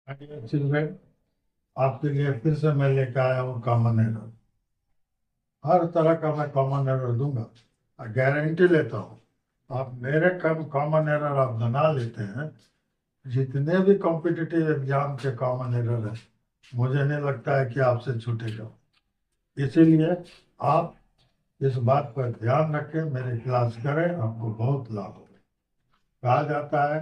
Children, आपके लिए फिर से मैं लेकर आया हूँ कॉमन एरर। हर तरह का मैं कॉमन एरर दूंगा, गारंटी लेता हूँ। आप मेरे कम कॉमन एरर आप बना लेते हैं, जितने भी कॉम्पिटिटिव एग्जाम के कॉमन एरर है, मुझे नहीं लगता है कि आपसे छूटेगा। इसीलिए आप इस बात पर ध्यान रखें, मेरी क्लास करें, आपको बहुत लाभ होगा। कहा जाता है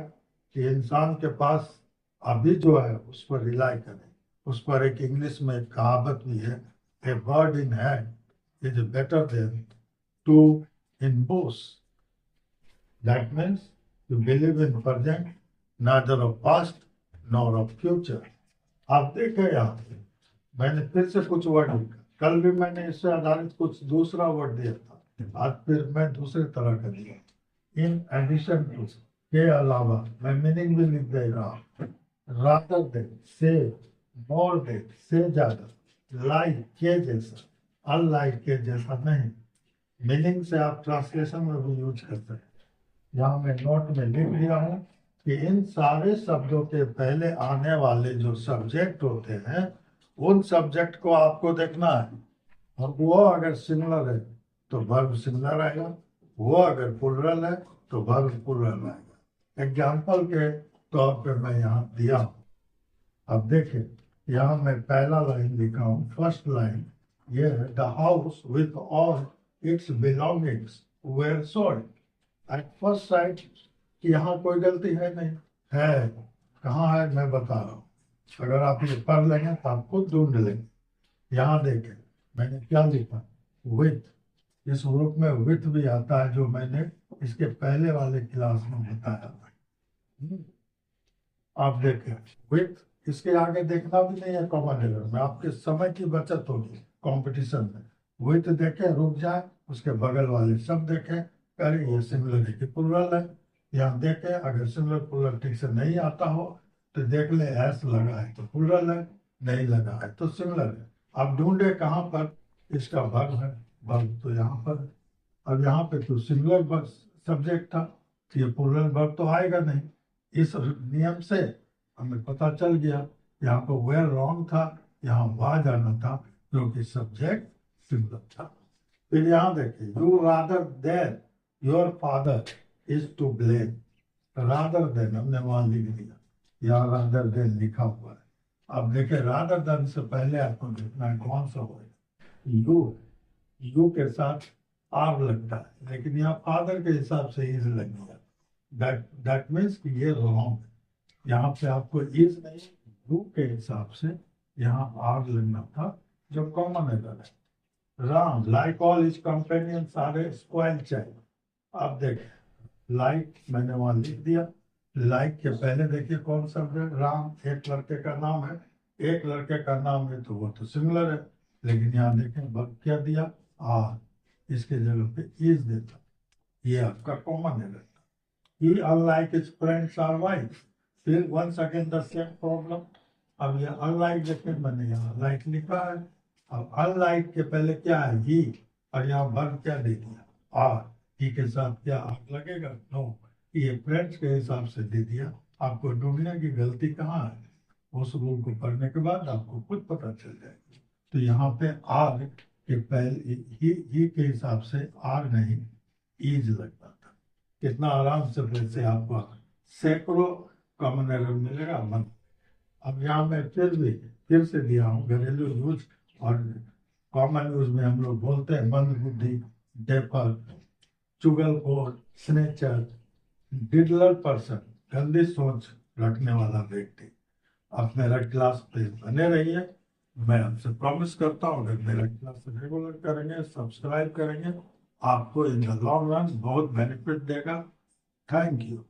कि इंसान के पास अभी जो है उस पर रिलाई करें। उस पर एक इंग्लिश में एक कहावत भी है, a bird in hand is better than two in bush. That means you believe in present, neither of past nor of future। आप देखें यहाँ पे मैंने फिर से कुछ वर्ड लिखा, कल भी मैंने इससे आधारित कुछ दूसरा वर्ड दिया था, आज फिर मैं दूसरे तरह का दिया। इन एडिशन टू, के अलावा मैं मीनिंग भी लिख दे रहा हूँ। रादर देन, से, मोर देन, से ज्यादा, लाइक, के जैसा, अनलाइक के जैसा नहीं। मीनिंग से आप ट्रांसलेशन में भी यूज करते हैं। यहाँ मैं नोट में लिख दिया हूँ कि इन सारे शब्दों के पहले आने वाले जो सब्जेक्ट होते हैं, उन सब्जेक्ट को आपको देखना है, और वो अगर सिमिलर है तो वर्ब सिमिलर आएगा, वो अगर प्लुरल है तो वर्ब प्लुरल आएगा। एग्जाम्पल के तौर पे मैं यहाँ दिया हूँ। अब देखिए, यहाँ मैं पहला लाइन लिखा हूँ, फर्स्ट लाइन ये है, the house with all its belongings were sold at first sight. यहाँ कोई गलती है नहीं है, कहाँ है मैं बता रहा हूँ। अगर आप ये पढ़ लेंगे तो आप खुद ढूंढ लेंगे। यहाँ देखें मैंने क्या लिखा, विथ। इस ग्रुप में विथ भी आता है, जो मैंने इसके पहले वाले क्लास में बताया था। आप देखें विथ, इसके आगे देखना भी नहीं है कॉमन एरर में, आपके समय की बचत होगी कंपटीशन में। विथ देखें, रुक जाए, उसके बगल वाले सब देखें, अरे ये सिमिलर है कि प्लुरल है। यहाँ देखें, अगर सिमिलर प्लुरल ठीक से नहीं आता हो तो देख ले, एस लगा है तो प्लुरल है, नहीं लगा है तो सिमिलर है। आप ढूंढे कहाँ पर इसका वर्ब है, वर्ब तो यहाँ पर। अब यहाँ पे तो सिमिलर सब्जेक्ट था, तो ये प्लुरल वर्ब तो आएगा नहीं। इस नियम से हमें पता चल गया, यहाँ पर वेयर रॉन्ग था, यहाँ वाज आना था, क्योंकि सब्जेक्ट सिमिलर था। फिर यहाँ देखिए, you rather than your father is to blame. Rather than हमने वहां लिख दिया, यहाँ रादर देन लिखा हुआ है। अब देखिए, रादर देन से पहले आपको देखना है कौन सा होगा। यू के साथ आर लगता है, लेकिन यहाँ फादर के हिसाब से इज लग गया। दैट मीन्स कि ये रॉन्ग है। यहाँ पे आपको इज नहीं, यू के हिसाब से यहाँ आर लगना था, जो कॉमन एरर है। Ram like all his companions are a spoiled child. आप देखें, लाइक मैंने वहां लिख दिया, लाइक के पहले देखिए कौन सा है, राम एक लड़के का नाम है, एक लड़के का नाम है तो वो तो सिमिलर है। लेकिन यहाँ देखें वर्ब क्या दिया, आर, इसके जगह पे इज देता, ये आपका common error. He, unlike his friends, are wise। फिर once again the same problem। अब ये unlike देखें, मैंने यहाँ like लिखा है। अब unlike के पहले क्या है, he, और यहाँ वर्ब क्या दे दिया, are। he के साथ क्या आर लगेगा, नो। ये फ्रेंड्स के हिसाब से दे दिया। आपको ढूंढने की गलती कहाँ है, उस रूल को पढ़ने के बाद आपको खुद पता चल जाएगी। तो यहाँ पे आर के पहले ही के हिसाब से आर नहीं, इज लगता था। कितना आराम से वैसे आपको सैकड़ों कॉमन एरर मिलेगा मन। अब यहाँ मैं फिर से दिया हूँ घरेलू यूज और कॉमन यूज में हम लोग बोलते हैं मंद बुद्धि, डेफर, चुगलखोर, स्नेचर, डिडलर पर्सन, गंदी सोच रखने वाला व्यक्ति। आप मेरा क्लास पे बने रहिए। मैं आपसे प्रॉमिस करता हूँ, अगर मेरा क्लास रेगुलर करेंगे, सब्सक्राइब करेंगे, आपको इन द लॉन्ग रन बहुत बेनिफिट देगा। Thank you.